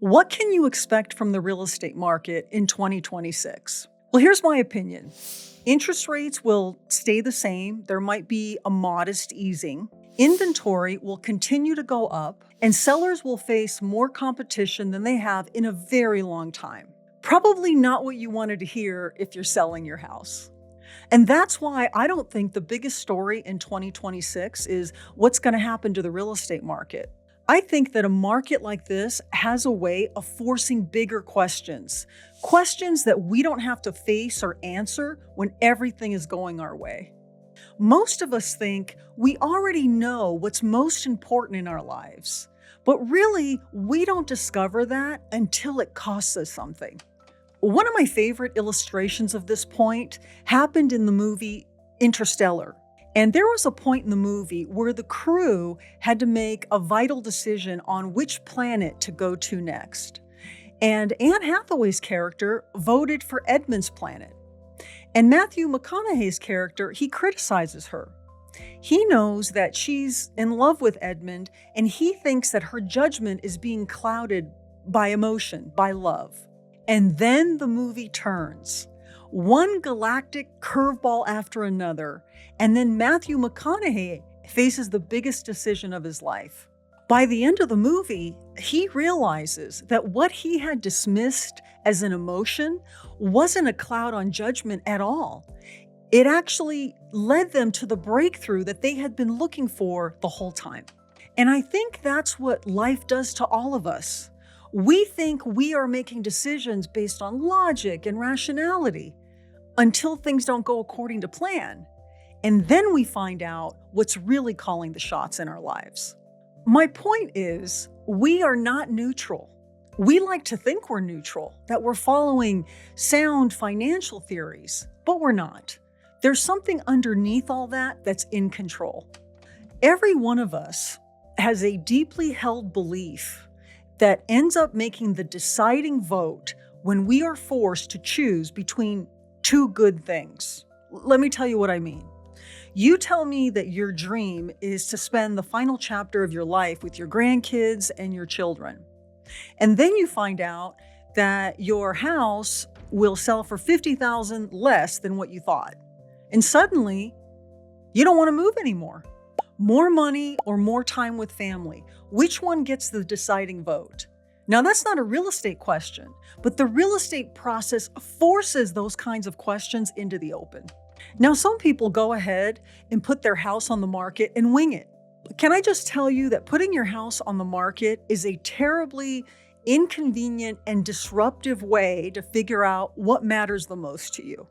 What can you expect from the real estate market in 2026? Well, here's my opinion. Interest rates will stay the same. There might be a modest easing. Inventory will continue to go up, and sellers will face more competition than they have in a very long time. Probably not what you wanted to hear if you're selling your house. And that's why I don't think the biggest story in 2026 is what's going to happen to the real estate market. I think that a market like this has a way of forcing bigger questions, questions that we don't have to face or answer when everything is going our way. Most of us think we already know what's most important in our lives, but really, we don't discover that until it costs us something. One of my favorite illustrations of this point happened in the movie Interstellar. And there was a point in the movie where the crew had to make a vital decision on which planet to go to next. And Anne Hathaway's character voted for Edmund's planet. And Matthew McConaughey's character, he criticizes her. He knows that she's in love with Edmund, and he thinks that her judgment is being clouded by emotion, by love. And then the movie turns. One galactic curveball after another, and then Matthew McConaughey faces the biggest decision of his life. By the end of the movie, he realizes that what he had dismissed as an emotion wasn't a cloud on judgment at all. It actually led them to the breakthrough that they had been looking for the whole time. And I think that's what life does to all of us. We think we are making decisions based on logic and rationality until things don't go according to plan. And then we find out what's really calling the shots in our lives. My point is, we are not neutral. We like to think we're neutral, that we're following sound financial theories, but we're not. There's something underneath all that that's in control. Every one of us has a deeply held belief that ends up making the deciding vote when we are forced to choose between two good things. Let me tell you what I mean. You tell me that your dream is to spend the final chapter of your life with your grandkids and your children. And then you find out that your house will sell for $50,000 less than what you thought. And suddenly, you don't want to move anymore. More money or more time with family? Which one gets the deciding vote? Now, that's not a real estate question, but the real estate process forces those kinds of questions into the open. Now, some people go ahead and put their house on the market and wing it. Can I just tell you that putting your house on the market is a terribly inconvenient and disruptive way to figure out what matters the most to you.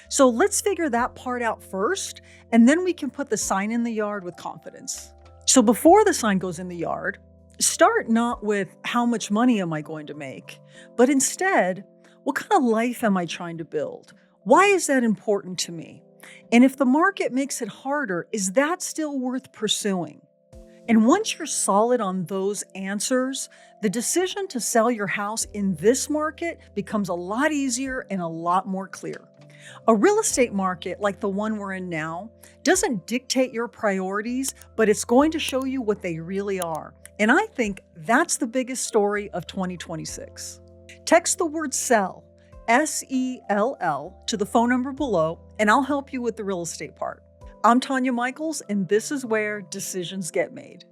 So let's figure that part out first, and then we can put the sign in the yard with confidence. So before the sign goes in the yard, start not with how much money am I going to make, but instead, what kind of life am I trying to build? Why is that important to me? And if the market makes it harder, is that still worth pursuing? And once you're solid on those answers, the decision to sell your house in this market becomes a lot easier and a lot more clear. A real estate market like the one we're in now doesn't dictate your priorities, but it's going to show you what they really are. And I think that's the biggest story of 2026. Text the word SELL, SELL, to the phone number below, and I'll help you with the real estate part. I'm Tania Michaels, and this is where decisions get made.